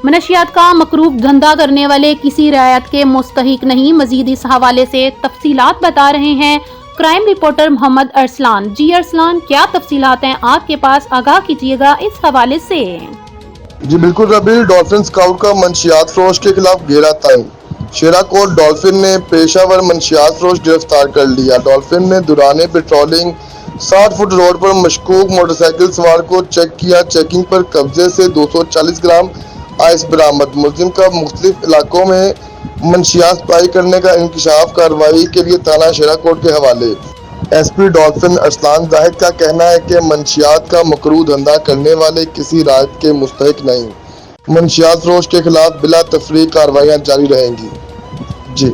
मनशियात का मकरूब धंधा करने वाले किसी रियायत के मुस्तहिक नहीं। मजीद इस हवाले से तफसीलात बता रहे हैं क्राइम रिपोर्टर मोहम्मद अरसलान। जी अरसलान, क्या तफसीलात हैं आपके पास, आगाह कीजिएगा इस हवाले से। जी बिल्कुल रबी, डॉल्फिन स्काउट का मंशियात फरोश के खिलाफ घेरा तंग। शेराकोट डॉल्फिन ने पेशावर मंशियात फरोश गिरफ्तार कर लिया। डॉल्फिन ने दौरान पेट्रोलिंग 60 फुट रोड पर मशकूक मोटरसाइकिल सवार को चेक किया। चेकिंग पर कब्जे से 240 ग्राम आइस बरामद। मुलजिम का मुख्तलिफ इलाकों में मंशियात सप्लाई करने का इंकशाफ कार्रवाई के लिए थाना शेराकोट के हवाले। एसपी डॉल्फिन अरसलान जाहिद का कहना है कि मंशियात का मकरू धंधा करने वाले किसी रायत के मुस्तहिक नहीं। मंशियात फरोश के खिलाफ बिला तफरीक कार्रवाइयाँ जारी रहेंगी। जी।